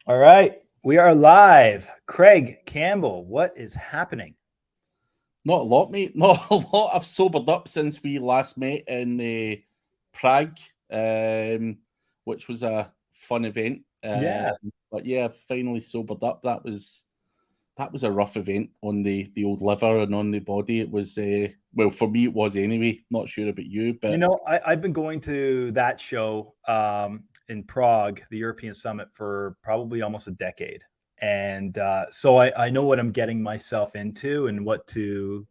All right, we are live. Craig Campbell, what is happening? Not a lot, mate. Not a lot. I've sobered up since we last met in Prague, which was a fun event. Yeah, But yeah, I've finally sobered up. That was a rough event on the old liver and on the body. It was well, for me it was anyway. Not sure about you, but I've been going to that show in Prague, the European Summit, for probably almost a decade, and so I know what I'm getting myself into and what to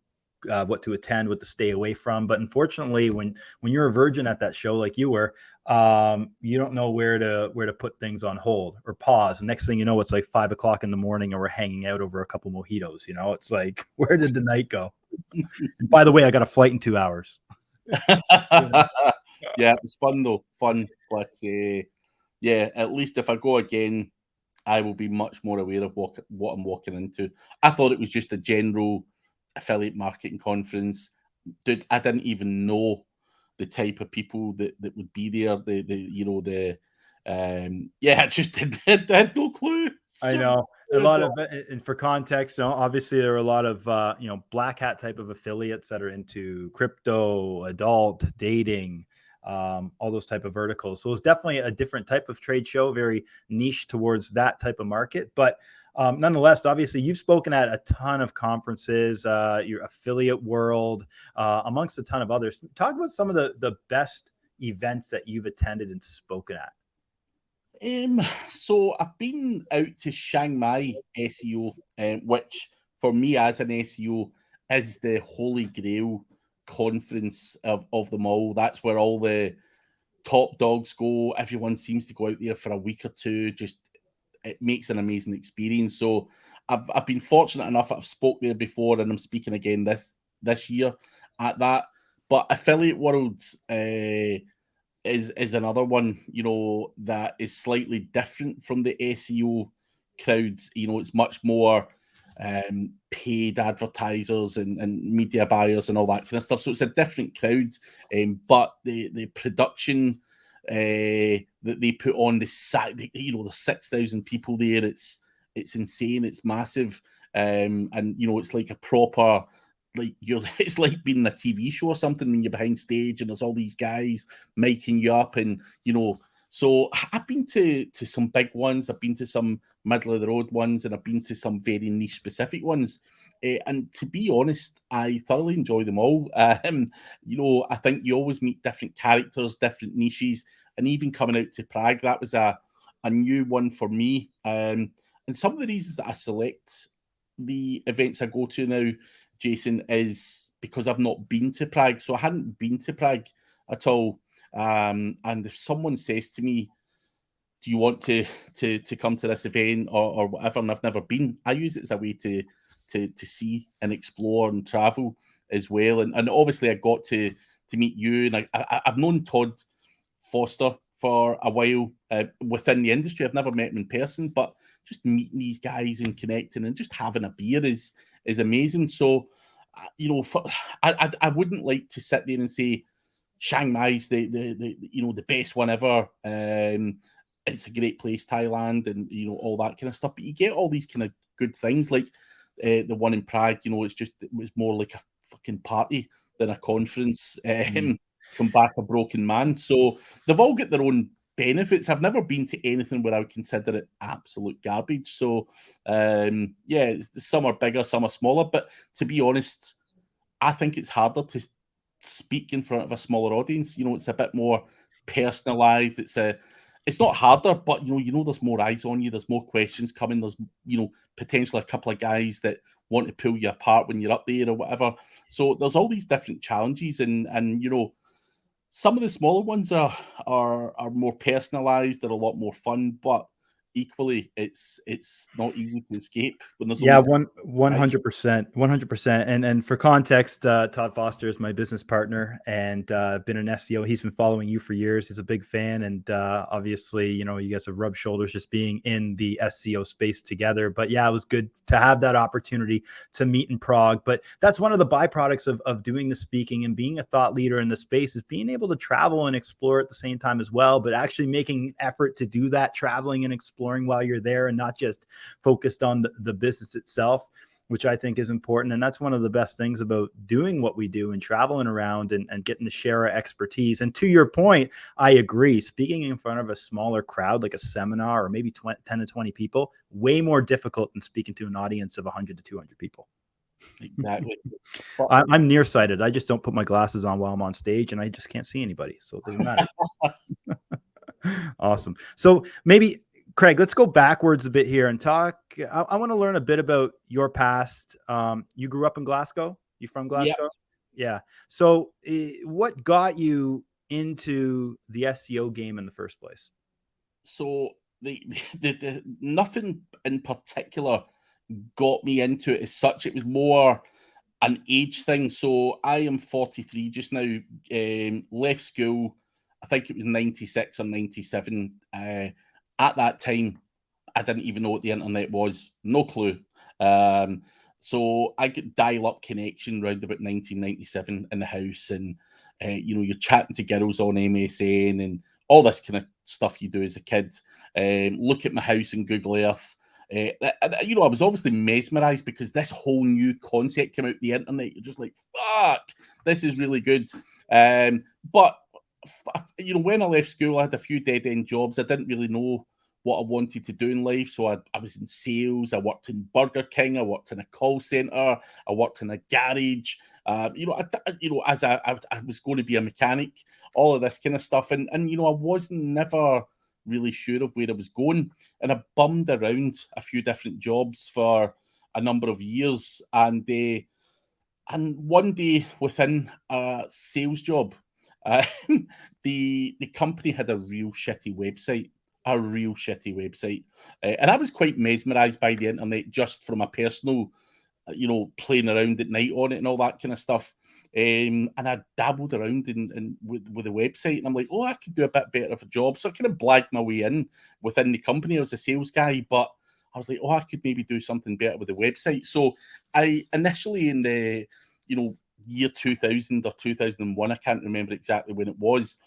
attend, what to stay away from. But unfortunately, when you're a virgin at that show, like you were, you don't know where to put things on hold or pause. And next thing you know, it's like 5 o'clock in the morning, and we're hanging out over a couple mojitos. It's like, where did the night go? And by the way, I got a flight in 2 hours. yeah, it was fun though. Fun, but yeah, at least if I go again, I will be much more aware of what I'm walking into. I thought it was just a general affiliate marketing conference. Dude, I didn't even know the type of people that would be there. Yeah, I just I had no clue. I So know a it's lot all of, and for context, obviously there are a lot of black hat type of affiliates that are into crypto, adult dating, all those type of verticals. So it's definitely a different type of trade show, very niche towards that type of market. But nonetheless, obviously you've spoken at a ton of conferences, your affiliate world, amongst a ton of others. Talk about some of the best events that you've attended and spoken at. So I've been out to Chiang Mai SEO, which for me as an SEO is the holy grail conference of them all. That's where all the top dogs go. Everyone seems to go out there for a week or two. Just it makes an amazing experience. So I've been fortunate enough that I've spoke there before, and I'm speaking again this year at that. But affiliate world is another one, that is slightly different from the SEO crowd. It's much more paid advertisers and media buyers and all that kind of stuff. So it's a different crowd, but the production that they put on the site, the 6,000 people there. It's insane. It's massive, and it's like a proper like you're it's like being in a TV show or something when you're behind stage and there's all these guys making you up and so I've been to some big ones, I've been to some middle of the road ones, and I've been to some very niche specific ones. And to be honest, I thoroughly enjoy them all. I think you always meet different characters, different niches, and even coming out to Prague, that was a new one for me. And some of the reasons that I select the events I go to now, Jason, is because I've not been to Prague. So I hadn't been to Prague at all. And if someone says to me, "Do you want to come to this event or whatever?" and I've never been, I use it as a way to see and explore and travel as well. And obviously, I got to meet you, and I've known Todd Foster for a while within the industry. I've never met him in person, but just meeting these guys and connecting and just having a beer is amazing. So, for, I wouldn't like to sit there and say Chiang Mai's the best one ever. It's a great place, Thailand, and all that kind of stuff. But you get all these kind of good things like the one in Prague. It was more like a fucking party than a conference. Mm. Come back a broken man. So they've all got their own benefits. I've never been to anything where I would consider it absolute garbage. So yeah, some are bigger, some are smaller. But to be honest, I think it's harder to speak in front of a smaller audience. It's a bit more personalized. It's not harder, but there's more eyes on you. There's more questions coming. There's potentially a couple of guys that want to pull you apart when you're up there or whatever. So there's all these different challenges, and some of the smaller ones are more personalized. They're a lot more fun, but equally, it's not easy to escape when there's Yeah, only one guys. hundred percent, 100%. And for context, Todd Foster is my business partner and been an SEO. He's been following you for years. He's a big fan, and obviously, you guys have rubbed shoulders just being in the SEO space together. But yeah, it was good to have that opportunity to meet in Prague. But that's one of the byproducts of doing the speaking and being a thought leader in the space is being able to travel and explore at the same time as well. But actually making effort to do that, traveling and exploring exploring while you're there and not just focused on the business itself, which I think is important. And that's one of the best things about doing what we do and traveling around and getting to share our expertise. And to your point, I agree. Speaking in front of a smaller crowd, like a seminar or maybe 10 to 20 people, way more difficult than speaking to an audience of 100 to 200 people. Exactly. I'm nearsighted. I just don't put my glasses on while I'm on stage and I just can't see anybody. So it doesn't matter. Awesome. So maybe, Craig, let's go backwards a bit here and talk. I want to learn a bit about your past. You grew up in Glasgow. You from Glasgow? Yeah. So what got you into the SEO game in the first place? So the nothing in particular got me into it as such. It was more an age thing. So I am 43 just now. Left school, I think it was 96 or 97. At that time, I didn't even know what the internet was. No clue. So I get dial-up connection around about 1997 in the house, and you're chatting to girls on MSN and all this kind of stuff you do as a kid. Look at my house in Google Earth. I was obviously mesmerized because this whole new concept came out, the internet. You're just like, fuck, this is really good. But when I left school, I had a few dead-end jobs. I didn't really know what I wanted to do in life. So I was in sales. I worked in Burger King. I worked in a call center. I worked in a garage. As I was going to be a mechanic, all of this kind of stuff. And I was never really sure of where I was going. And I bummed around a few different jobs for a number of years. And one day within a sales job, the company had a real shitty website. And I was quite mesmerized by the internet just from a personal, playing around at night on it and all that kind of stuff. And I dabbled around with the website, and I'm like, I could do a bit better of a job. So I kind of blagged my way in within the company. I was a sales guy, but I was like, I could maybe do something better with the website. So I initially in the, year 2000 or 2001, I can't remember exactly when it was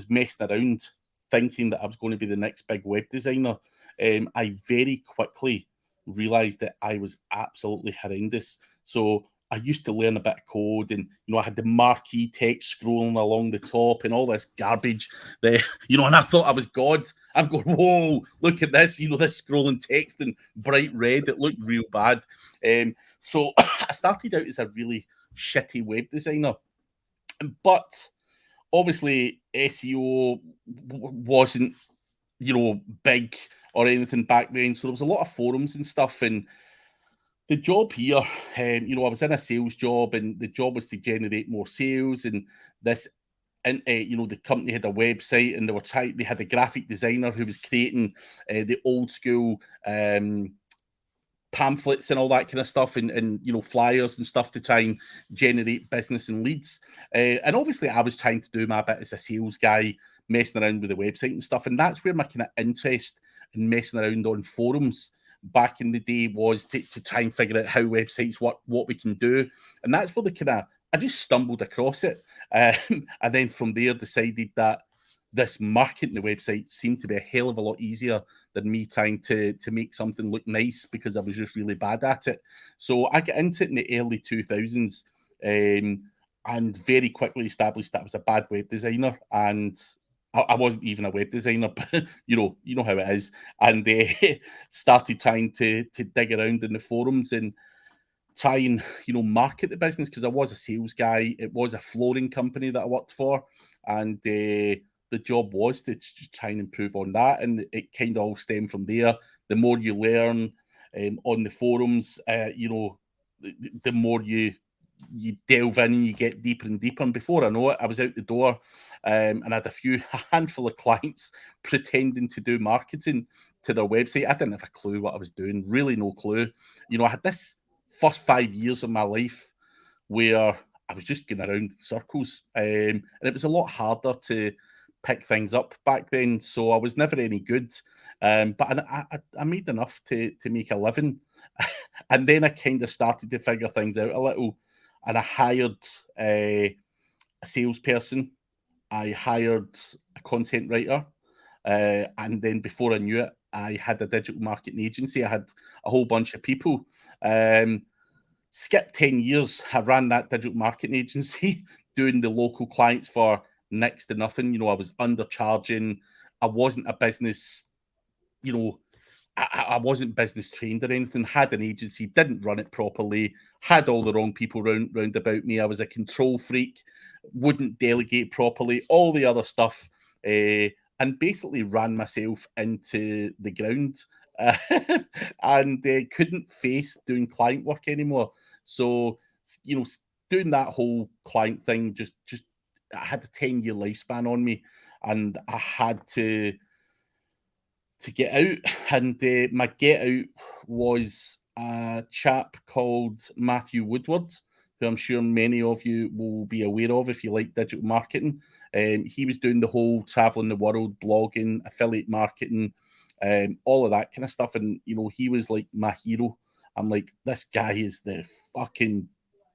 messing around thinking that I was going to be the next big web designer. I very quickly realized that I was absolutely horrendous. So I used to learn a bit of code, and I had the marquee text scrolling along the top and all this garbage that, and I thought I was God. I'm going, whoa, look at this, this scrolling text in bright red. It looked real bad. So I started out as a really shitty web designer. But obviously SEO wasn't, big or anything back then. So there was a lot of forums and stuff. And the job here, I was in a sales job, and the job was to generate more sales. And this, and the company had a website, and they had a graphic designer who was creating the old school pamphlets and all that kind of stuff, and flyers and stuff to try and generate business and leads. And obviously I was trying to do my bit as a sales guy, messing around with the website and stuff. And that's where my kind of interest in messing around on forums back in the day was, to try and figure out how websites work, what we can do. And that's where I just stumbled across it. And then from there decided that this marketing the website seemed to be a hell of a lot easier than me trying to make something look nice, because I was just really bad at it. So I got into it in the early 2000s, and very quickly established that I was a bad web designer, and I wasn't even a web designer, but you know how it is. And started trying to dig around in the forums and try and market the business, because I was a sales guy. It was a flooring company that I worked for, and the job was to just try and improve on that. And it kind of all stemmed from there. The more you learn on the forums, the more you delve in and you get deeper and deeper. And before I know it, I was out the door, and I had a handful of clients pretending to do marketing to their website. I didn't have a clue what I was doing, really no clue. I had this first 5 years of my life where I was just going around in circles, and it was a lot harder to pick things up back then. So I was never any good, but I made enough to make a living. And then I kind of started to figure things out a little, and I hired a salesperson. I hired a content writer, and then before I knew it, I had a digital marketing agency. I had a whole bunch of people. Skip 10 years, I ran that digital marketing agency, doing the local clients for next to nothing. I was undercharging. I wasn't a business, I wasn't business trained or anything. Had an agency, didn't run it properly, had all the wrong people round about me. I was a control freak, wouldn't delegate properly, all the other stuff, and basically ran myself into the ground, and couldn't face doing client work anymore. So, doing that whole client thing just I had a 10-year lifespan on me, and I had to get out. And my get out was a chap called Matthew Woodward, who I'm sure many of you will be aware of if you like digital marketing. He was doing the whole traveling the world, blogging, affiliate marketing, all of that kind of stuff. And, he was like my hero. I'm like, this guy is the fucking,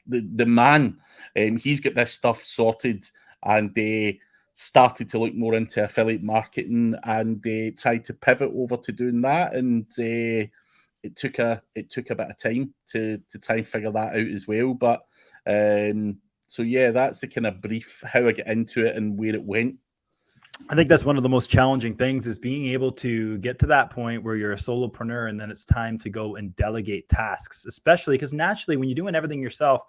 the man. He's got this stuff sorted, and they started to look more into affiliate marketing, and they tried to pivot over to doing that. And it took a bit of time to try and figure that out as well. But so yeah, that's the kind of brief how I get into it and where it went. I think that's one of the most challenging things, is being able to get to that point where you're a solopreneur and then it's time to go and delegate tasks, especially because naturally when you're doing everything yourself,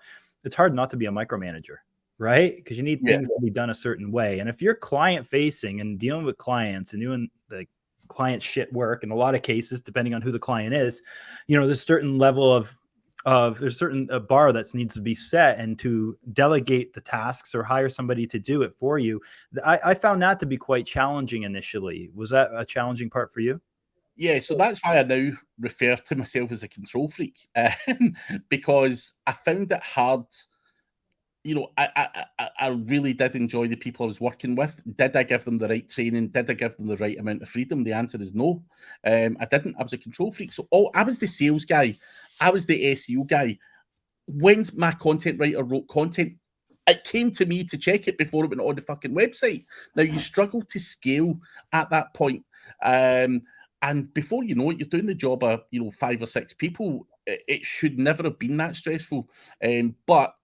it's hard not to be a micromanager, right? Because you need things to be done a certain way. And if you're client facing and dealing with clients and doing the client shit work, in a lot of cases, depending on who the client is, there's a certain level of there's a certain bar that needs to be set, and to delegate the tasks or hire somebody to do it for you. I found that to be quite challenging initially. Was that a challenging part for you? Yeah, so that's why I now refer to myself as a control freak, because I found it hard. I really did enjoy the people I was working with. Did I give them the right training? Did I give them the right amount of freedom? The answer is no. I didn't. I was a control freak. So I was the sales guy. I was the SEO guy. When my content writer wrote content, it came to me to check it before it went on the fucking website. Now, you struggle to scale at that point. And before you know it, you're doing the job of 5 or 6 people. It should never have been that stressful. But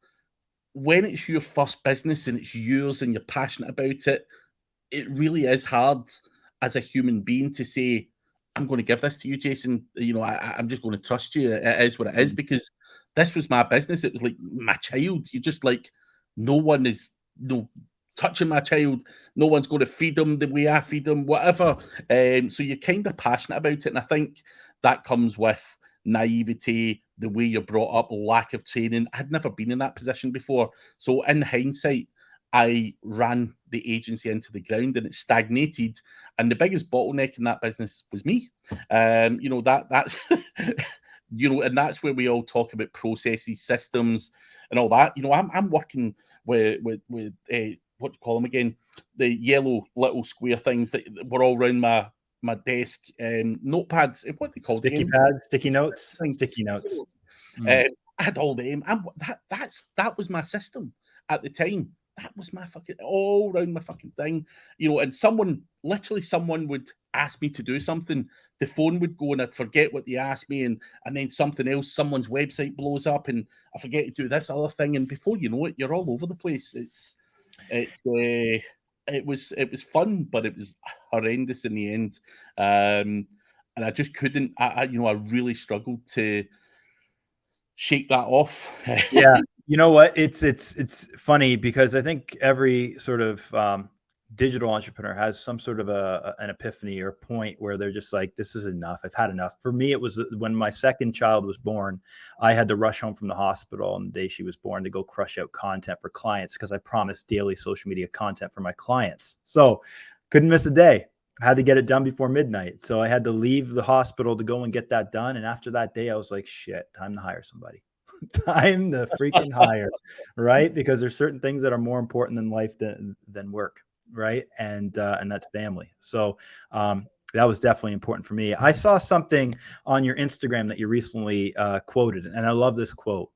when it's your first business and it's yours and you're passionate about it, it really is hard as a human being to say, I'm going to give this to you, Jason. I'm just going to trust you. It is what it is, because this was my business. It was like my child. You're just like, no one is touching my child. No one's going to feed them the way I feed them, whatever. So you're kind of passionate about it. And I think that comes with naivety, the way you're brought up, lack of training. I had never been in that position before. So in hindsight, I ran the agency into the ground and it stagnated. And the biggest bottleneck in that business was me. That's and that's where we all talk about processes, systems, and all that. I'm working with what do you call them again? The yellow little square things that were all around my desk, notepads. What they called Sticky again? pads, sticky notes, sticky notes. I had all them. That was my system at the time. That was my fucking all around my fucking thing, and someone would ask me to do something. The phone would go and I'd forget what they asked me, and then something else, someone's website blows up and I forget to do this other thing. And before you know it, you're all over the place. It was fun, but it was horrendous in the end. And I just couldn't, I really struggled to shake that off. Yeah. You know what? It's funny because I think every sort of digital entrepreneur has some sort of an epiphany or point where they're just like, this is enough. I've had enough. For me, it was when my second child was born. I had to rush home from the hospital on the day she was born to go crush out content for clients, because I promised daily social media content for my clients. So couldn't miss a day. I had to get it done before midnight. So I had to leave the hospital to go and get that done. And after that day, I was like, shit, time to hire somebody. Time to freaking hire, right? Because there's certain things that are more important in life than work, right? And that's family. So that was definitely important for me. I saw something on your Instagram that you recently quoted, and I love this quote.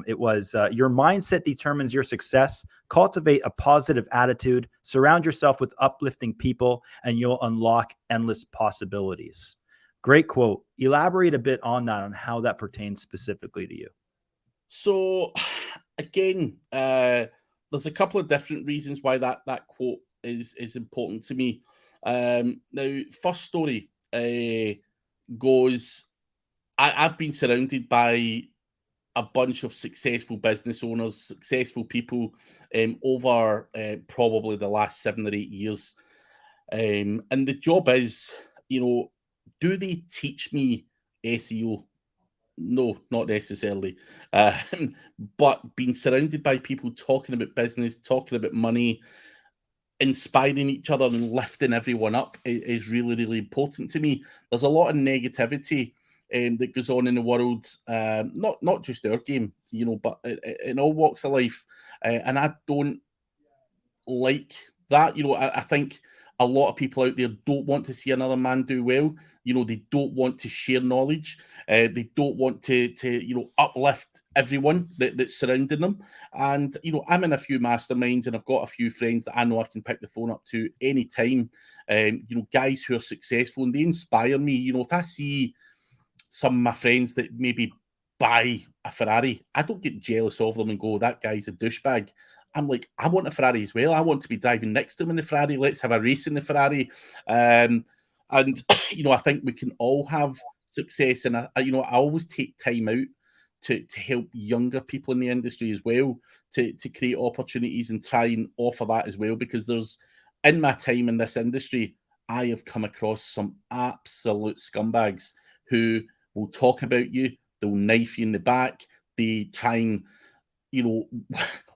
It was, your mindset determines your success. Cultivate a positive attitude, surround yourself with uplifting people, and you'll unlock endless possibilities. Great quote. Elaborate a bit on that, on how that pertains specifically to you. So, again, there's a couple of different reasons why that quote is important to me. Now, first story goes. I've been surrounded by a bunch of successful business owners, successful people over probably the last 7 or 8 years. And the job is, do they teach me SEO? No, not necessarily. But being surrounded by people talking about business, talking about money, inspiring each other and lifting everyone up is really, really important to me. There's a lot of negativity that goes on in the world, not just our game, but in all walks of life. And I don't like that. I think a lot of people out there don't want to see another man do well. They don't want to share knowledge. They don't want to uplift everyone that's surrounding them. And I'm in a few masterminds, and I've got a few friends that I know I can pick the phone up to anytime. Guys who are successful, and they inspire me. If I see some of my friends that maybe buy a Ferrari, I don't get jealous of them and go, that guy's a douchebag. I'm like, I want a Ferrari as well. I want to be driving next to him in the Ferrari. Let's have a race in the Ferrari. And I think we can all have success. And I always take time out to help younger people in the industry as well, to create opportunities and try and offer that as well. Because in my time in this industry, I have come across some absolute scumbags who will talk about you. They'll knife you in the back. They try and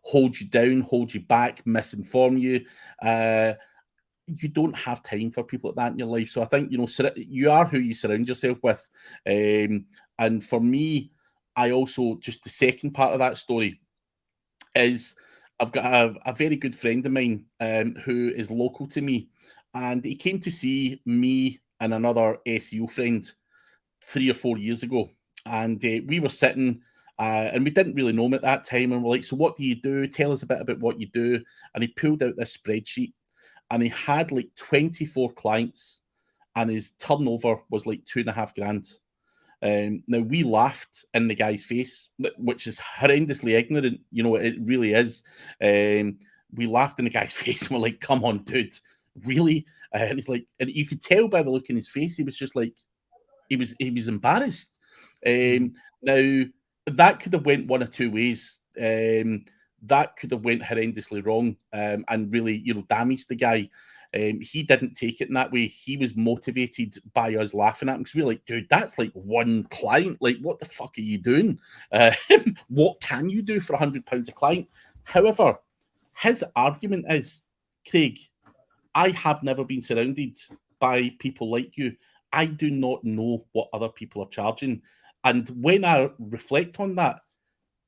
hold you down, hold you back, misinform you. You don't have time for people like that in your life. So I think, you are who you surround yourself with. And for me, I also, just the second part of that story is I've got a very good friend of mine who is local to me. And he came to see me and another SEO friend 3 or 4 years ago. And we were sitting, and we didn't really know him at that time. And we're like, so what do you do? Tell us a bit about what you do. And he pulled out this spreadsheet, and he had like 24 clients, and his turnover was like 2.5 grand. Now, we laughed in the guy's face, which is horrendously ignorant. It really is. We laughed in the guy's face, and we're like, come on, dude, really? And he's like, and you could tell by the look in his face, he was just like, he was embarrassed. Now, that could have went one or two ways. That could have went horrendously wrong, and really, damaged the guy. He didn't take it in that way. He was motivated by us laughing at him, because we were like, dude, that's like one client. Like, what the fuck are you doing? What can you do for £100 a client? However, his argument is, Craig, I have never been surrounded by people like you. I do not know what other people are charging. And when I reflect on that,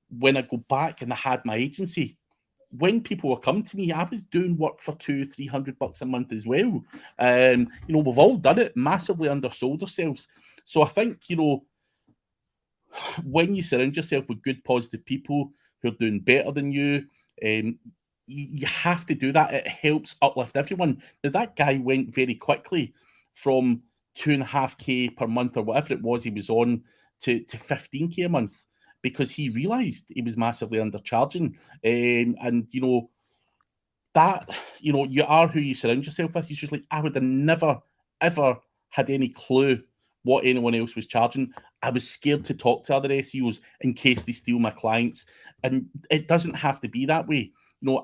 when I go back and I had my agency, when people were coming to me, I was doing work for $200-300 a month as well. We've all done it, massively undersold ourselves. So I think, when you surround yourself with good, positive people who are doing better than you, you have to do that. It helps uplift everyone. Now, that guy went very quickly from 2.5K per month or whatever it was he was on to 15K a month, because he realized he was massively undercharging. And that, you are who you surround yourself with. He's just like, I would have never, ever had any clue what anyone else was charging. I was scared to talk to other SEOs in case they steal my clients. And it doesn't have to be that way.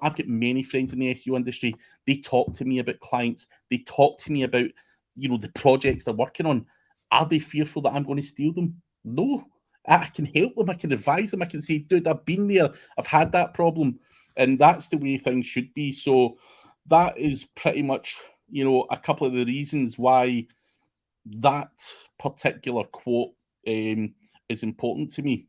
I've got many friends in the SEO industry. They talk to me about clients. They talk to me about, the projects they're working on. Are they fearful that I'm going to steal them? No. I can help them. I can advise them. I can say, dude, I've been there. I've had that problem. And that's the way things should be. So that is pretty much, a couple of the reasons why that particular quote is important to me.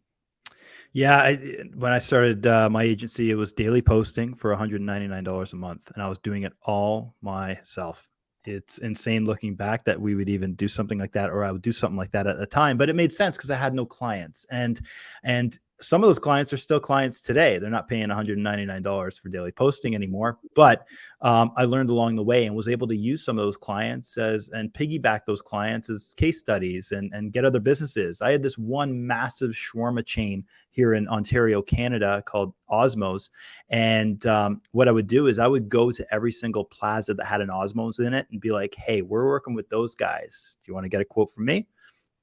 Yeah, when I started my agency, it was daily posting for $199 a month, and I was doing it all myself. It's insane looking back that we would even do something like that, or I would do something like that at the time, but it made sense because I had no clients. And some of those clients are still clients today. They're not paying $199 for daily posting anymore. But I learned along the way and was able to use some of those clients and piggyback those clients as case studies and get other businesses. I had this one massive shawarma chain here in Ontario, Canada, called Osmos. And what I would do is I would go to every single plaza that had an Osmos in it and be like, hey, we're working with those guys. Do you want to get a quote from me?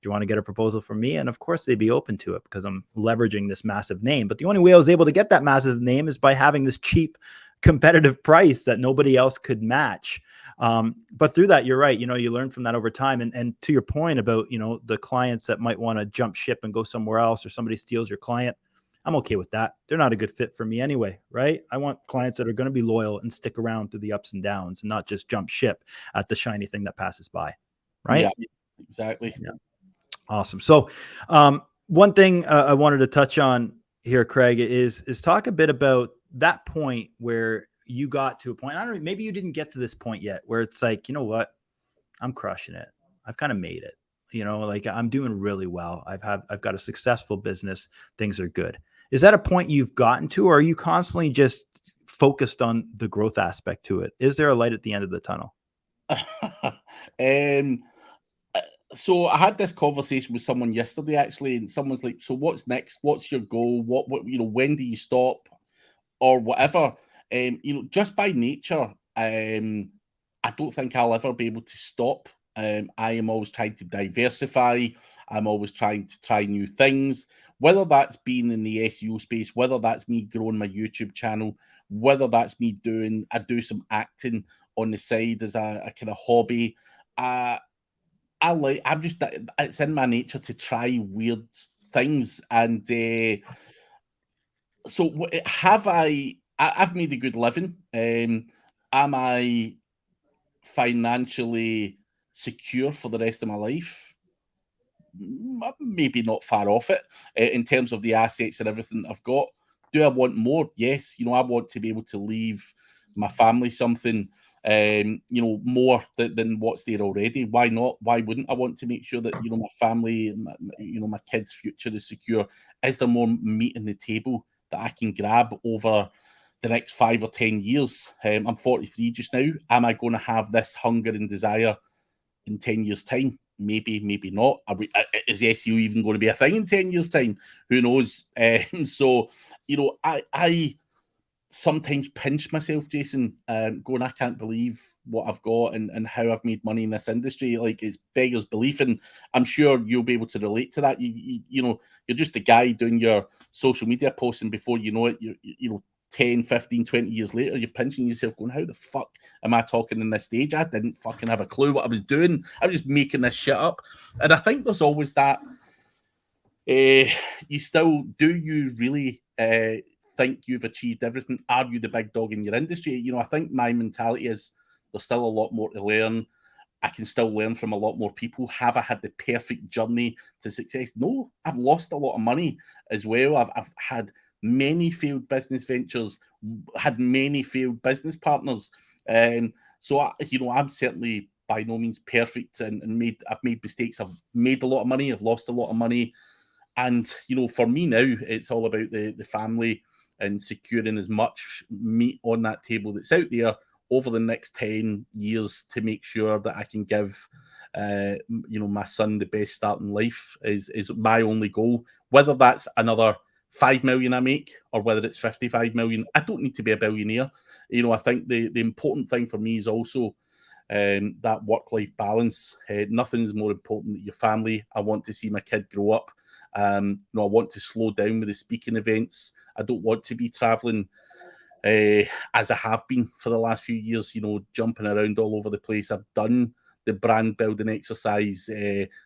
Do you want to get a proposal from me? And of course they'd be open to it because I'm leveraging this massive name. But the only way I was able to get that massive name is by having this cheap competitive price that nobody else could match. But through that, you're right. You learn from that over time. And to your point about, the clients that might want to jump ship and go somewhere else, or somebody steals your client, I'm okay with that. They're not a good fit for me anyway, right? I want clients that are going to be loyal and stick around through the ups and downs and not just jump ship at the shiny thing that passes by. Right? Yeah, exactly. Yeah. Awesome. So one thing I wanted to touch on here, Craig, is talk a bit about that point where you got to a point. I don't know, maybe you didn't get to this point yet where it's like, you know what? I'm crushing it. I've kind of made it. Like I'm doing really well. I've got a successful business. Things are good. Is that a point you've gotten to, or are you constantly just focused on the growth aspect to it? Is there a light at the end of the tunnel? So I had this conversation with someone yesterday, actually, and someone's like, so what's next? What's your goal? What when do you stop or whatever? Just by nature, I don't think I'll ever be able to stop. I am always trying to diversify. I'm always trying to try new things, whether that's being in the SEO space, whether that's me growing my YouTube channel, whether that's me I do some acting on the side as a kind of hobby. It's in my nature to try weird things. And so I've made a good living. Am I financially secure for the rest of my life? Maybe not far off it in terms of the assets and everything I've got. Do I want more? Yes. I want to be able to leave my family something, more than what's there already. Why not? Why wouldn't I want to make sure that, my family, my kids' future is secure? Is there more meat on the table that I can grab over the next 5 or 10 years? I'm 43 just now. Am I going to have this hunger and desire in 10 years' time? Maybe, maybe not. Is SEO even going to be a thing in 10 years' time? Who knows? So, I sometimes pinch myself, Jason, going, I can't believe what I've got and how I've made money in this industry. Like, it's beggars belief. And I'm sure you'll be able to relate to that. You're just a guy doing your social media posts, and before you know it, you're 10, 15, 20 years later, you're pinching yourself going, how the fuck am I talking in this stage? I didn't fucking have a clue what I was doing. I was just making this shit up. And I think there's always that, do you really think you've achieved everything? Are you the big dog in your industry? I think my mentality is there's still a lot more to learn. I can still learn from a lot more people. Have I had the perfect journey to success? No, I've lost a lot of money as well. I've had many failed business ventures, had many failed business partners. So I'm certainly by no means perfect, and I've made mistakes. I've made a lot of money. I've lost a lot of money. And, for me now, it's all about the family and securing as much meat on that table that's out there over the next 10 years to make sure that I can give, my son the best start in life is my only goal. Whether that's another 5 million I make or whether it's 55 million, I don't need to be a billionaire. I think the important thing for me is also that work-life balance. Nothing's more important than your family. I want to see my kid grow up. I want to slow down with the speaking events. I don't want to be traveling as I have been for the last few years, jumping around all over the place. I've done the brand building exercise.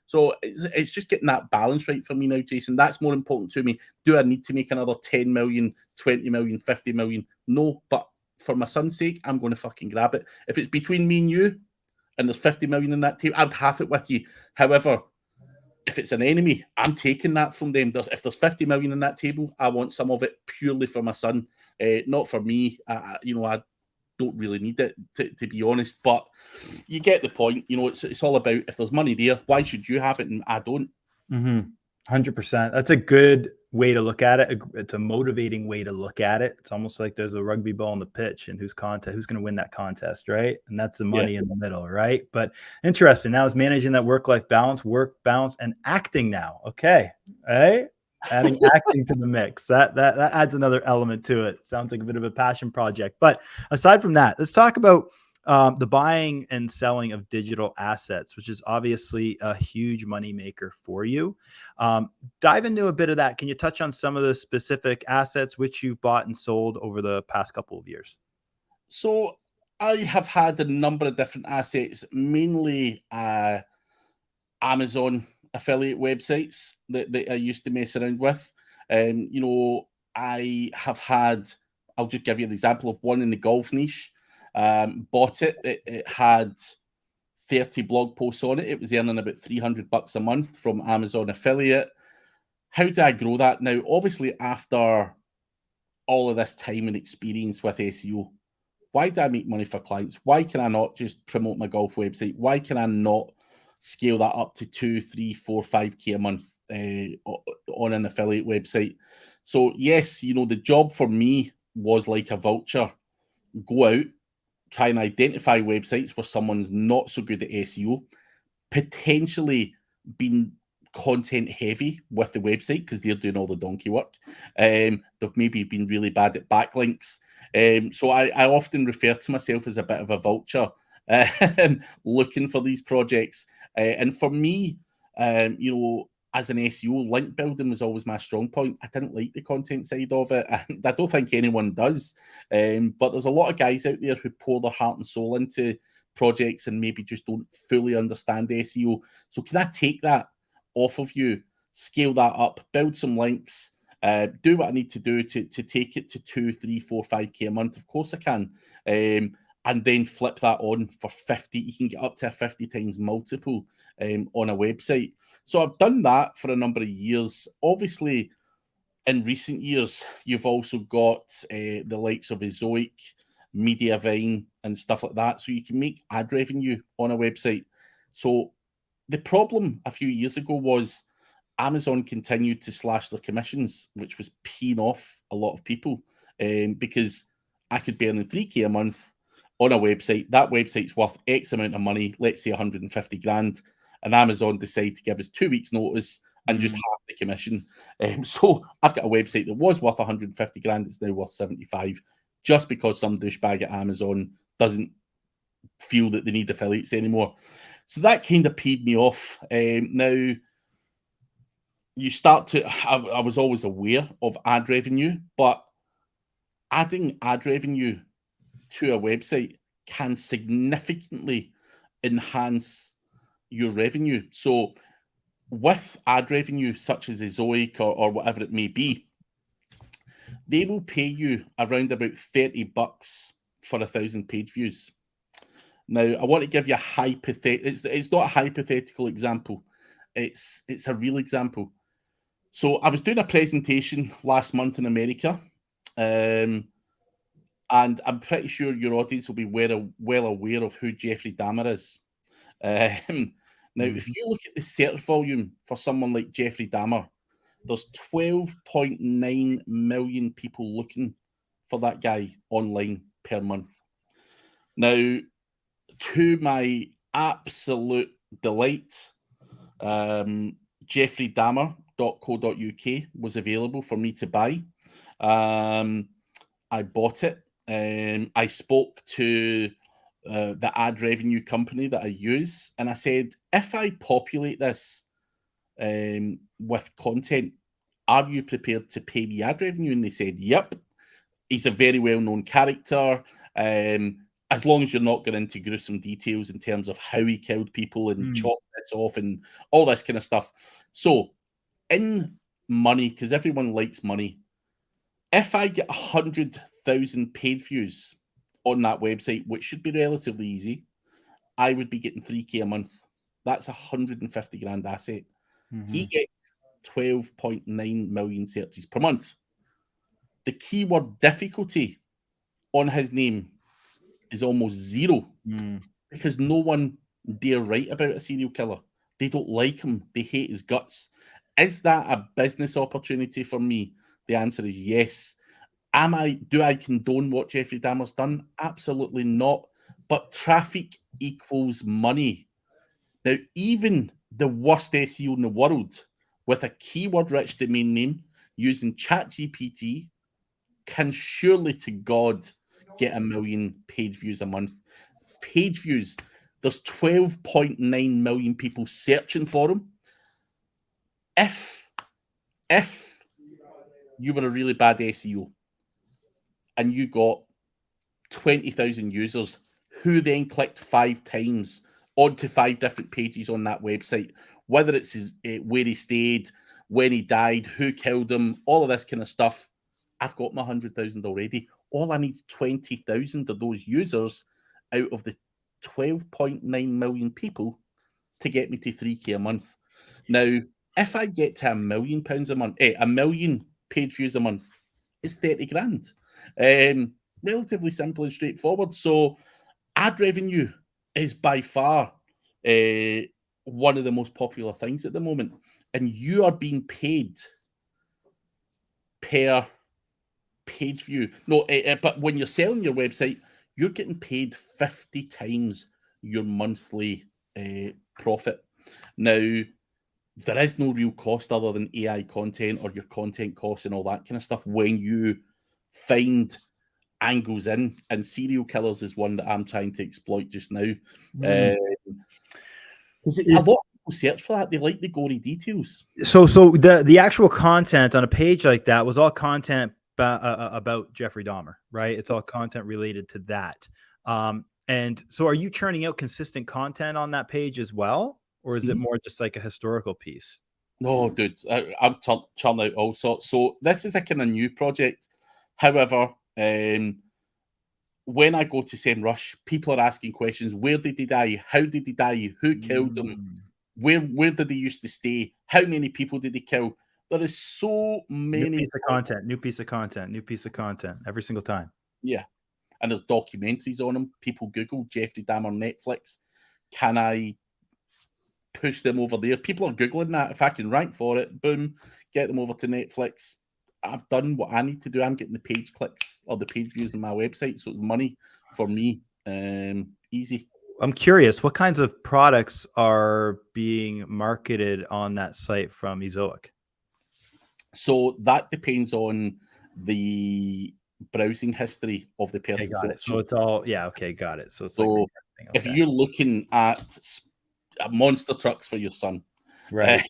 So it's just getting that balance right for me now, Jason. That's more important to me. Do I need to make another 10 million, 20 million, 50 million? No, but for my son's sake, I'm going to fucking grab it. If it's between me and you and there's 50 million in that team, I'd half it with you. However, if it's an enemy, I'm taking that from them. If there's 50 million in that table, I want some of it purely for my son, not for me. I don't really need it, to be honest. But you get the point. It's all about, if there's money there, why should you have it and I don't? 100%. That's a good way to look at it. It's a motivating way to look at it. It's almost like there's a rugby ball on the pitch, and who's going to win that contest, right? And that's the money in the middle, right? But interesting. Now it's managing that work-life balance, work balance, and acting now. Okay, right? Adding acting to the mix. That adds another element to it. Sounds like a bit of a passion project. But aside from that, let's talk about the buying and selling of digital assets, which is obviously a huge moneymaker for you. Dive into a bit of that. Can you touch on some of the specific assets which you've bought and sold over the past couple of years? So I have had a number of different assets, mainly Amazon affiliate websites that I used to mess around with. I have had, I'll just give you an example of one in the golf niche. Bought it. It had 30 blog posts on it. It was earning about $300 a month from Amazon affiliate. How do I grow that? Now, obviously, after all of this time and experience with SEO, why do I make money for clients? Why can I not just promote my golf website? Why can I not scale that up to 2, 3, 4, 5K a month on an affiliate website? So yes, the job for me was like a vulture. Go out, try and identify websites where someone's not so good at SEO, potentially being content heavy with the website because they're doing all the donkey work. They've maybe been really bad at backlinks. So I often refer to myself as a bit of a vulture looking for these projects. And for me, as an SEO, link building was always my strong point. I didn't like the content side of it, and I don't think anyone does. But there's a lot of guys out there who pour their heart and soul into projects and maybe just don't fully understand SEO. So can I take that off of you, scale that up, build some links, do what I need to do to take it to 2, 3, 4, 5K a month? Of course I can. And then flip that on for 50. You can get up to a 50 times multiple on a website. So I've done that for a number of years. Obviously, in recent years, you've also got the likes of Ezoic, Mediavine, and stuff like that. So you can make ad revenue on a website. So the problem a few years ago was Amazon continued to slash their commissions, which was peeing off a lot of people because I could be earning 3K a month on a website. That website's worth X amount of money, let's say 150 grand, and Amazon decide to give us 2 weeks notice and just half the commission. So I've got a website that was worth 150 grand, it's now worth 75, just because some douchebag at Amazon doesn't feel that they need affiliates anymore. So that kind of peed me off. Now, you start to, I was always aware of ad revenue, but adding ad revenue to a website can significantly enhance your revenue. So with ad revenue, such as Ezoic or whatever it may be, they will pay you around about $30 for 1,000 page views. Now, I want to give you a hypothetical. It's not a hypothetical example. It's a real example. So I was doing a presentation last month in America, and I'm pretty sure your audience will be well aware of who Jeffrey Dahmer is. Now, if you look at the search volume for someone like Jeffrey Dahmer, there's 12.9 million people looking for that guy online per month. Now, to my absolute delight, jeffreydahmer.co.uk was available for me to buy. I bought it. I spoke to the ad revenue company that I use, and I said, if I populate this with content, are you prepared to pay me ad revenue? And they said, yep. He's a very well-known character. As long as you're not going into gruesome details in terms of how he killed people and chopped this off and all this kind of stuff. So in money, because everyone likes money, if I get 100,000 paid views on that website, which should be relatively easy, I would be getting 3K a month. That's 150 grand asset. He gets 12.9 million searches per month. The keyword difficulty on his name is almost zero because no one dare write about a serial killer. They don't like him. They hate his guts. Is that a business opportunity for me? The answer is yes. Do I condone what Jeffrey Dahmer's done? Absolutely not. But traffic equals money. Now, even the worst SEO in the world with a keyword-rich domain name using ChatGPT can surely to God get 1 million page views a month. Page views, there's 12.9 million people searching for them. If you were a really bad SEO and you got 20,000 users who then clicked 5 times onto 5 different pages on that website, whether it's where he stayed, when he died, who killed him, all of this kind of stuff, I've got my 100,000 already. All I need is 20,000 of those users out of the 12.9 million people to get me to 3K a month. Now, if I get to £1 million a month, 1 million page views a month, it's 30 grand. Relatively simple and straightforward. So ad revenue is by far one of the most popular things at the moment. And you are being paid per page view. No, but when you're selling your website, you're getting paid 50 times your monthly profit. Now, there is no real cost other than AI content or your content costs and all that kind of stuff when you find angles in, and serial killers is one that I'm trying to exploit just now. Because a lot of people search for that. They like the gory details. So the actual content on a page like that was all content about Jeffrey Dahmer, right? It's all content related to that. And so are you churning out consistent content on that page as well? Or is it more just like a historical piece? No, dude, I'm churning out all sorts. So this is a kind of new project. However, when I go to SEMrush, people are asking questions. Where did he die? How did he die? Who killed him? Where did he used to stay? How many people did he kill? There is so many. New piece of content every single time. Yeah. And there's documentaries on him. People Google Jeffrey Dahmer Netflix. Can I push them over there? People are Googling that. If I can rank for it, boom, get them over to Netflix. I've done what I need to do. I'm getting the page clicks or the page views on my website. So it's money for me. Easy. I'm curious, what kinds of products are being marketed on that site from Ezoic? So that depends on the browsing history of the person. Okay, got it. So it's all, okay, got it. So it's so like if you're looking at monster trucks for your son, right,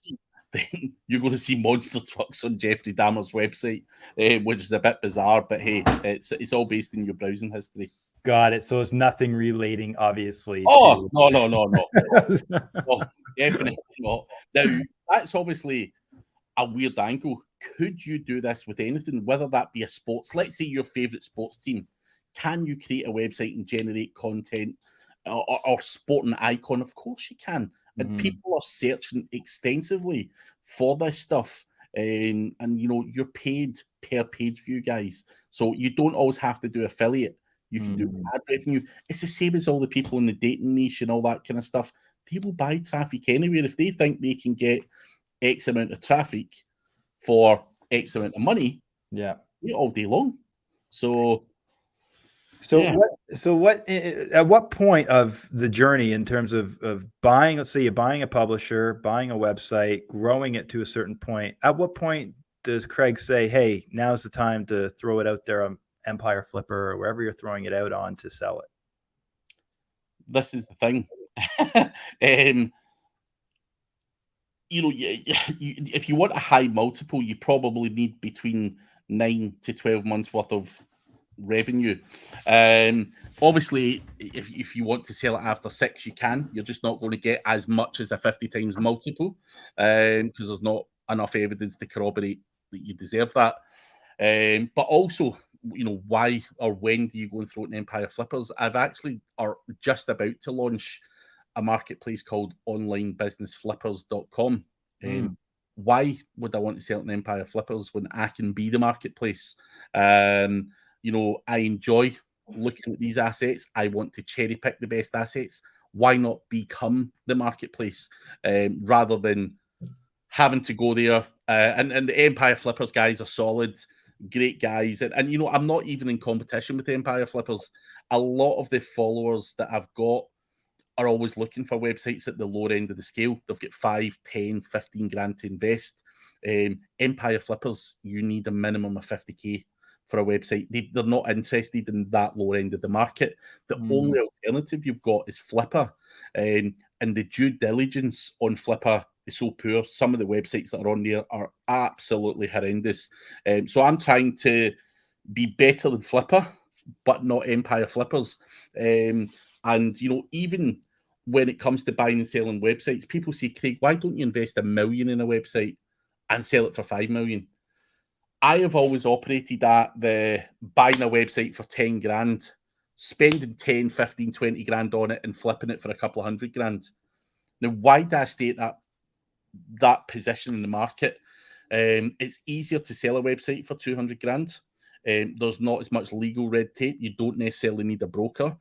then you're going to see monster trucks on Jeffrey Dahmer's website, which is a bit bizarre, but hey, it's all based in your browsing history. Got it. So it's nothing relating, obviously. Oh, no. Oh, definitely not. Now, that's obviously a weird angle. Could you do this with anything, whether that be a sports? Let's say your favorite sports team. Can you create a website and generate content or sporting icon? Of course you can. And people are searching extensively for this stuff. And you're paid per page view, guys. So you don't always have to do affiliate. You can do ad revenue. It's the same as all the people in the dating niche and all that kind of stuff. They will buy traffic anywhere. If they think they can get X amount of traffic for X amount of money, all day long. So what at what point of the journey in terms of buying, let's say you're buying a publisher, buying a website, growing it to a certain point, at what point does Craig say, hey, now's the time to throw it out there on Empire Flipper or wherever you're throwing it out on to sell it? This is the thing. If you want a high multiple, you probably need between 9 to 12 months worth of revenue. Obviously, if you want to sell it after 6, you can. You're just not going to get as much as a 50 times multiple because there's not enough evidence to corroborate that you deserve that. But also, why or when do you go and throw it in Empire Flippers? I've actually are just about to launch a marketplace called onlinebusinessflippers.com. Why would I want to sell it in Empire Flippers when I can be the marketplace? I enjoy looking at these assets. I want to cherry pick the best assets. Why not become the marketplace rather than having to go there. And the Empire Flippers guys are solid, great guys. And you know, I'm not even in competition with the Empire Flippers. A lot of the followers that I've got are always looking for websites at the lower end of the scale. They've got 5, 10, 15 grand to invest. Empire Flippers, you need a minimum of 50k for a website. They're not interested in that lower end of the market. The only alternative you've got is Flipper. And the due diligence on Flipper is so poor. Some of the websites that are on there are absolutely horrendous. So I'm trying to be better than Flipper, but not Empire Flippers. And, you know, even when it comes to buying and selling websites, people say, Craig, why don't you invest $1 million in a website and sell it for 5 million? I have always operated at the buying a website for 10 grand, spending 10, 15, 20 grand on it and flipping it for a couple of hundred grand. Now, why do I stay at that position in the market? It's easier to sell a website for 200 grand. There's not as much legal red tape. You don't necessarily need a broker.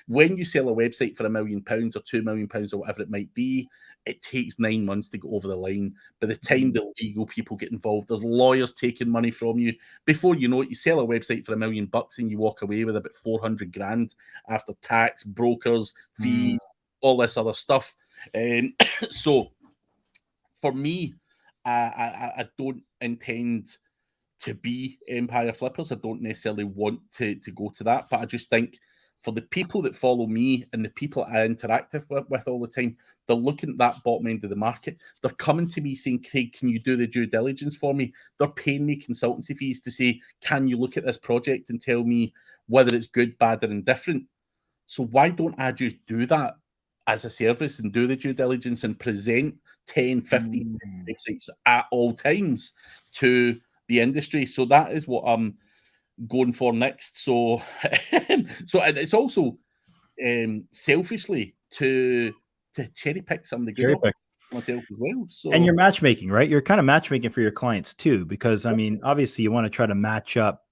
When you sell a website for £1 million or £2 million or whatever it might be, it takes 9 months to go over the line. By the time the legal people get involved, there's lawyers taking money from you. Before you know it, you sell a website for $1 million and you walk away with about 400 grand after tax, brokers, fees, all this other stuff. So for me, I don't intend to be Empire Flippers. I don't necessarily want to go to that, but I just think for the people that follow me and the people I interact with all the time, they're looking at that bottom end of the market. They're coming to me saying, Craig, can you do the due diligence for me? They're paying me consultancy fees to say, can you look at this project and tell me whether it's good, bad, or indifferent? So why don't I just do that as a service and do the due diligence and present 10, 15 websites at all times to the industry? So that is what I'm going for next. So, so and it's also selfishly to cherry pick some of the good options myself as well. So, and you're matchmaking, right? You're kind of matchmaking for your clients too, because I mean, obviously, you want to try to match up,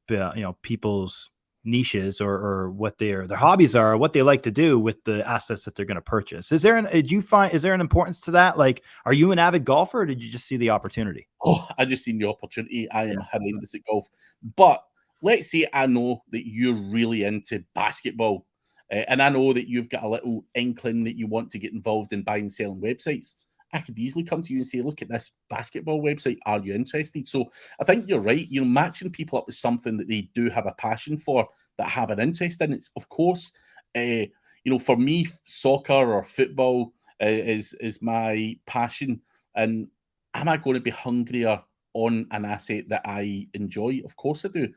people's niches or what their hobbies are, what they like to do with the assets that they're going to purchase. Is there an importance to that? Like, are you an avid golfer, or did you just see the opportunity? Oh, I just seen the opportunity. I am horrendous at golf, but let's say I know that you're really into basketball, and I know that you've got a little inkling that you want to get involved in buying and selling websites. I could easily come to you and say, look at this basketball website. Are you interested? So I think you're right. You know, matching people up with something that they do have a passion for, that have an interest in. It's, of course, for me, soccer or football is my passion. And am I going to be hungrier on an asset that I enjoy? Of course I do.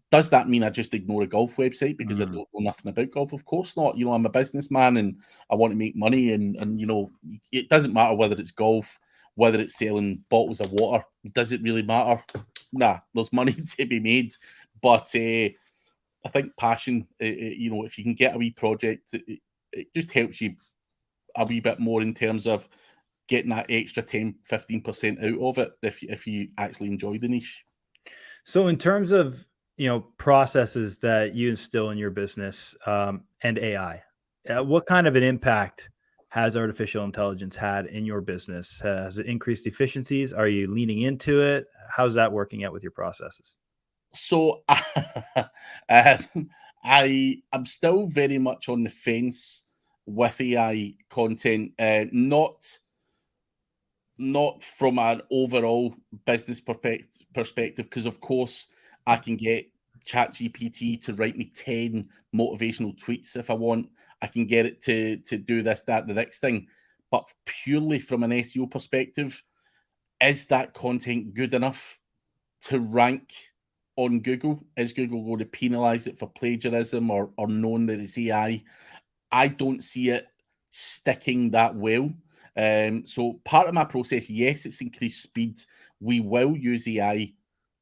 Does that mean I just ignore a golf website because I don't know nothing about golf? Of course not. You know, I'm a businessman and I want to make money, and you know, it doesn't matter whether it's golf, whether it's selling bottles of water. Does it really matter? Nah, there's money to be made. But I think passion, if you can get a wee project, it just helps you a wee bit more in terms of getting that extra 10, 15% out of it if you actually enjoy the niche. So in terms of, processes that you instill in your business, and AI, what kind of an impact has artificial intelligence had in your business? Has it increased efficiencies? Are you leaning into it? How's that working out with your processes? So I'm still very much on the fence with AI content, not from an overall business perspective, because of course I can get ChatGPT to write me 10 motivational tweets if I want. I can get it to do this, that, the next thing. But purely from an SEO perspective, is that content good enough to rank on Google? Is Google going to penalize it for plagiarism or knowing that it's AI? I don't see it sticking that well. So part of my process, yes, it's increased speed. We will use AI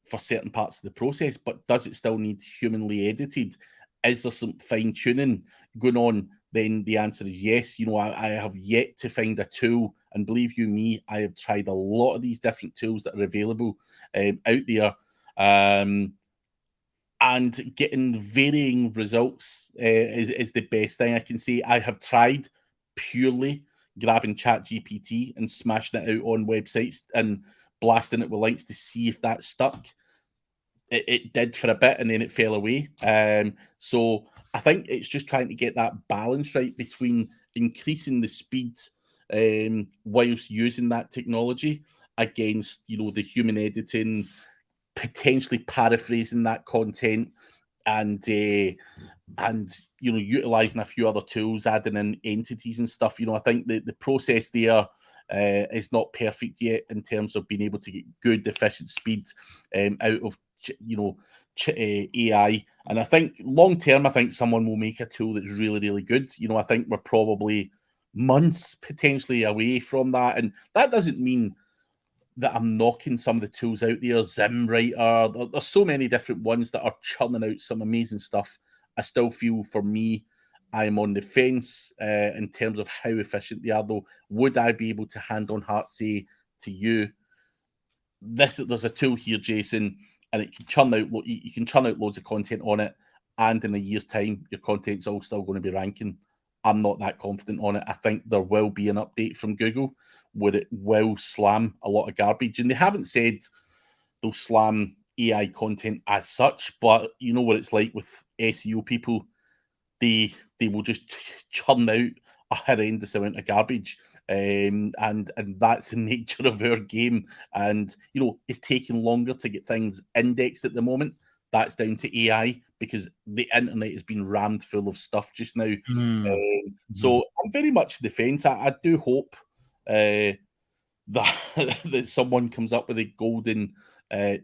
for certain parts of the process, but does it still need humanly edited? Is there some fine tuning going on? Then the answer is yes. You know, I have yet to find a tool, and believe you me, I have tried a lot of these different tools that are available out there. And getting varying results is the best thing I can say. I have tried purely grabbing ChatGPT and smashing it out on websites and blasting it with links to see if that stuck. It did for a bit, and then it fell away. So I think it's just trying to get that balance right between increasing the speed whilst using that technology against, you know, the human editing, potentially paraphrasing that content, and you know, utilizing a few other tools, adding in entities and stuff. You know, I think the process there is not perfect yet in terms of being able to get good, efficient speed out of, you know, AI. And I think long term, I think someone will make a tool that's really, really good. You know, I think we're probably months potentially away from that, and that doesn't mean that I'm knocking some of the tools out there. ZimWriter, there's so many different ones that are churning out some amazing stuff. I still feel, for me, I'm on the fence in terms of how efficient they are, though. Would I be able to hand on heart say to you, there's a tool here, Jason, and it can churn out, you can churn out loads of content on it, and in a year's time, your content's all still going to be ranking? I'm not that confident on it. I think there will be an update from Google where it will slam a lot of garbage. And they haven't said they'll slam AI content as such, but you know what it's like with SEO people. They will just churn out a horrendous amount of garbage. And that's the nature of our game. And, you know, it's taking longer to get things indexed at the moment. That's down to AI because the internet has been rammed full of stuff just now. So I'm very much in the fence. I do hope that that someone comes up with a golden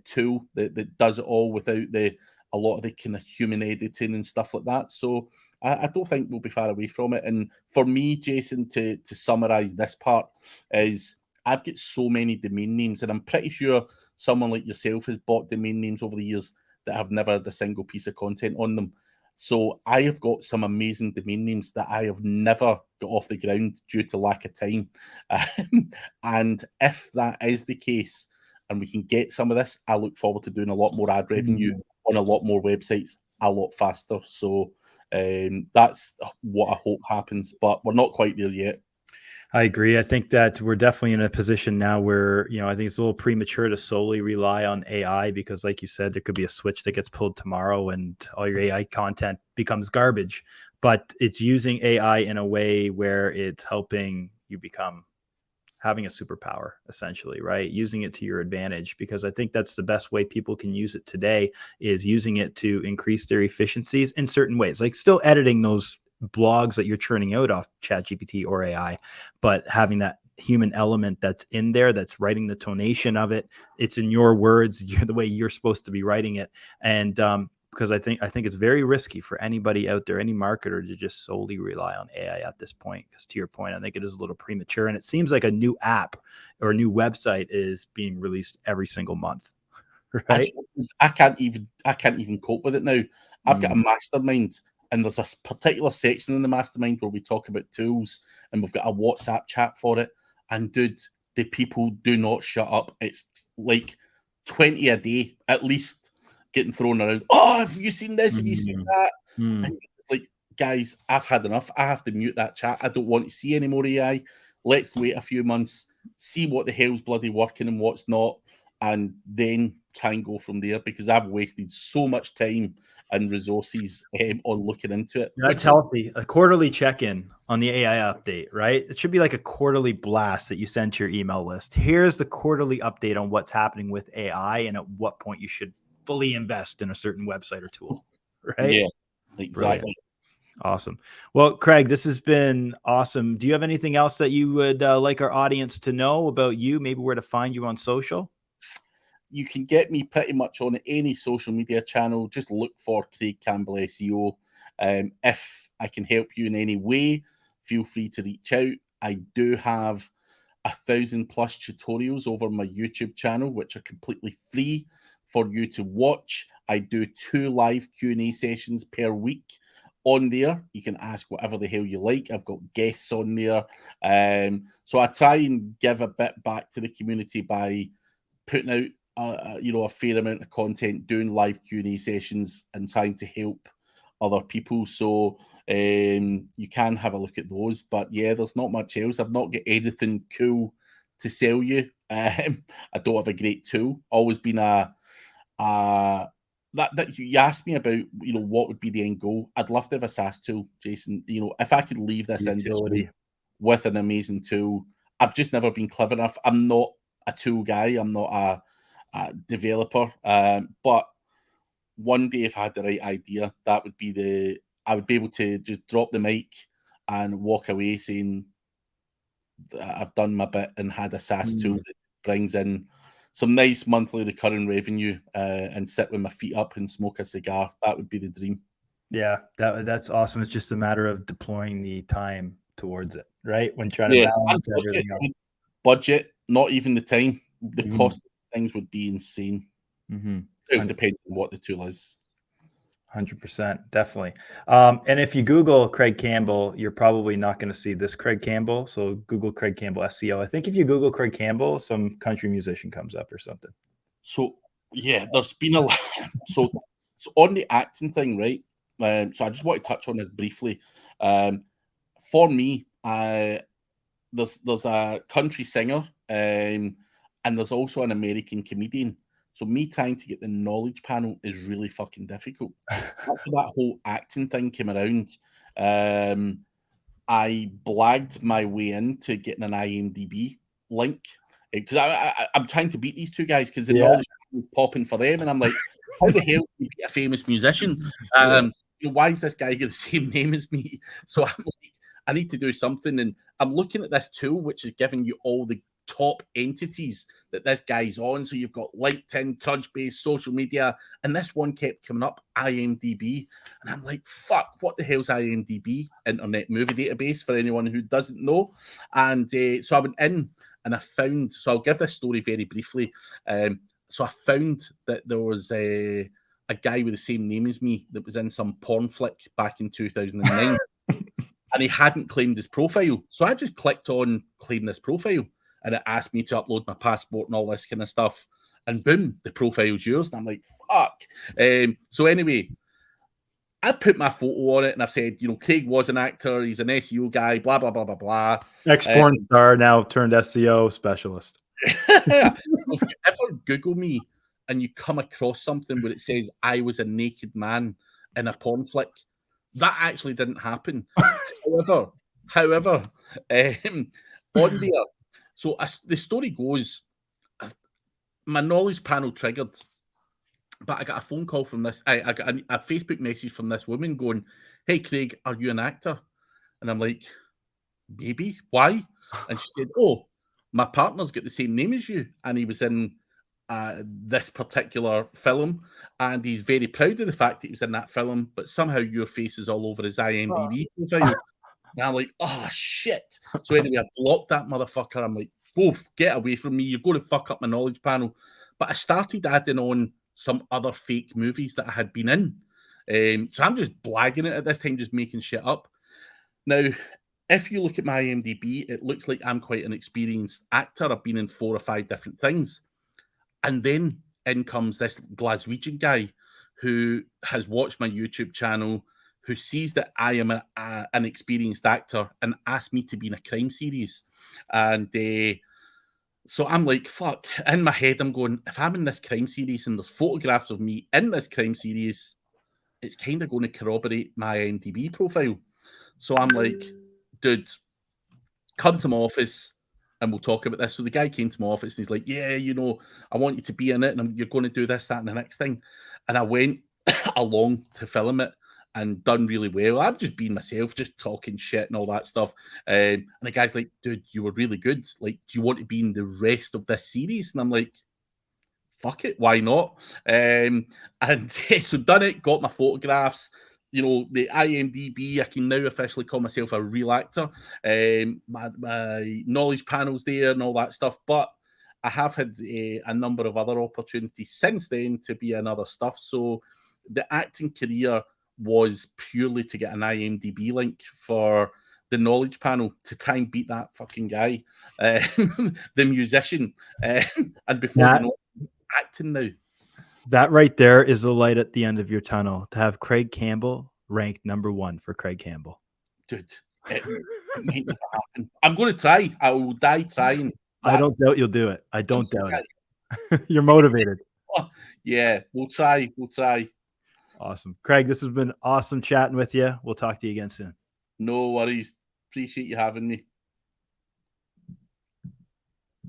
tool that does it all without a lot of the kind of human editing and stuff like that. So I don't think we'll be far away from it. And for me, Jason, to summarize this part, is I've got so many domain names, and I'm pretty sure someone like yourself has bought domain names over the years that have never had a single piece of content on them. So I have got some amazing domain names that I have never got off the ground due to lack of time. And if that is the case, and we can get some of this, I look forward to doing a lot more ad revenue on a lot more websites a lot faster. So that's what I hope happens, but we're not quite there yet. I agree. I think that we're definitely in a position now where, you know, I think it's a little premature to solely rely on AI because, like you said, there could be a switch that gets pulled tomorrow and all your AI content becomes garbage. But it's using AI in a way where it's helping you become having a superpower, essentially, right? Using it to your advantage, because I think that's the best way people can use it today, is using it to increase their efficiencies in certain ways, like still editing those blogs that you're churning out off ChatGPT or AI, but having that human element that's in there, that's writing the tonation of it. It's in your words, the way you're supposed to be writing it. And because I think it's very risky for anybody out there, any marketer, to just solely rely on AI at this point. Because to your point, I think it is a little premature, and it seems like a new app or a new website is being released every single month. Right? I can't even cope with it now. I've got a mastermind, and there's a particular section in the mastermind where we talk about tools, and we've got a WhatsApp chat for it. And dude, the people do not shut up. It's like 20 a day at least getting thrown around. Oh, have you seen this? Have you seen that? And like, guys, I've had enough. I have to mute that chat. I don't want to see any more AI. Let's wait a few months, see what the hell's bloody working and what's not, and then try and go from there, because I've wasted so much time and resources on looking into it. That's healthy. A quarterly check-in on the AI update, right? It should be like a quarterly blast that you send to your email list. Here's the quarterly update on what's happening with AI and at what point you should fully invest in a certain website or tool, right? Yeah, exactly. Brilliant. Awesome. Well, Craig, this has been awesome. Do you have anything else that you would like our audience to know about you? Maybe where to find you on social? You can get me pretty much on any social media channel. Just look for Craig Campbell SEO. If I can help you in any way, feel free to reach out. I do have 1,000+ tutorials over my YouTube channel, which are completely free for you to watch. I do 2 live Q&A sessions per week on there. You can ask whatever the hell you like. I've got guests on there. So I try and give a bit back to the community by putting out a fair amount of content, doing live Q&A sessions, and trying to help other people. So you can have a look at those. But yeah, there's not much else. I've not got anything cool to sell you. I don't have a great tool. Always been that you asked me about, what would be the end goal. I'd love to have a SaaS tool, Jason. If I could leave this industry with an amazing tool. I've just never been clever enough. I'm not a tool guy. I'm not a developer. But one day, if I had the right idea, that would be I would be able to just drop the mic and walk away saying I've done my bit and had a SaaS tool that brings in some nice monthly recurring revenue, and sit with my feet up and smoke a cigar. That would be the dream. Yeah, that's awesome. It's just a matter of deploying the time towards it, right? When trying to balance everything else. Budget, not even the time. The cost of things would be insane. It depends on what the tool is. 100%, definitely. And if you Google Craig Campbell, you're probably not going to see this Craig Campbell. So Google Craig Campbell SEO. I think if you Google Craig Campbell, some country musician comes up or something. So yeah, there's been a lot. So on the acting thing, right? So I just want to touch on this briefly. For me, there's a country singer, and there's also an American comedian. So me trying to get the knowledge panel is really fucking difficult. After that whole acting thing came around, I blagged my way into getting an IMDb link, because I'm trying to beat these two guys, because the knowledge panel is popping for them, and I'm like, how the hell do you beat a famous musician? Why is this guy got the same name as me? So I'm like, I need to do something, and I'm looking at this tool which is giving you all the top entities that this guy's on. So you've got LinkedIn, Crunchbase, social media, and this one kept coming up, IMDb. And I'm like, fuck, what the hell's IMDb? Internet Movie Database, for anyone who doesn't know. And so I went in and I found, so I'll give this story very briefly. So I found that there was a guy with the same name as me that was in some porn flick back in 2009. And he hadn't claimed his profile. So I just clicked on claim this profile, and it asked me to upload my passport and all this kind of stuff. And boom, the profile's yours. And I'm like, fuck. So anyway, I put my photo on it, and I've said, Craig was an actor. He's an SEO guy, blah, blah, blah, blah, blah. Ex-porn star, now turned SEO specialist. If you ever Google me and you come across something where it says I was a naked man in a porn flick, that actually didn't happen. However, on there, so the story goes, my knowledge panel triggered, but I got a phone call from this. I got a Facebook message from this woman going, "Hey, Craig, are you an actor?" And I'm like, "Maybe. Why?" And she said, "Oh, my partner's got the same name as you, and he was in this particular film, and he's very proud of the fact that he was in that film, but somehow your face is all over his IMDb profile." And I'm like, oh, shit. So anyway, I blocked that motherfucker. I'm like, "Oof, get away from me. You're going to fuck up my knowledge panel." But I started adding on some other fake movies that I had been in. So I'm just blagging it at this time, just making shit up. Now, if you look at my IMDb, it looks like I'm quite an experienced actor. I've been in 4 or 5 different things. And then in comes this Glaswegian guy who has watched my YouTube channel, who sees that I am an experienced actor, and asked me to be in a crime series. And so I'm like, fuck. In my head, I'm going, if I'm in this crime series and there's photographs of me in this crime series, it's kind of going to corroborate my IMDb profile. So I'm like, dude, come to my office and we'll talk about this. So the guy came to my office and he's like, yeah, I want you to be in it, and you're going to do this, that, and the next thing. And I went along to film it and done really well. I'm just being myself, just talking shit and all that stuff. And the guy's like, dude, you were really good. Like, do you want to be in the rest of this series? And I'm like, fuck it, why not? And so done it, got my photographs. The IMDb, I can now officially call myself a real actor. My knowledge panel's there and all that stuff. But I have had a number of other opportunities since then to be in other stuff. So the acting career was purely to get an IMDb link for the knowledge panel to try and beat that fucking guy, the musician. And before acting now. That right there is the light at the end of your tunnel. To have Craig Campbell ranked #1 for Craig Campbell. Dude, it might never happen. I'm going to try. I will die trying. I don't doubt you'll do it. I don't doubt it. You're motivated. Yeah, we'll try. We'll try. Awesome. Craig, this has been awesome chatting with you. We'll talk to you again soon. No worries. Appreciate you having me.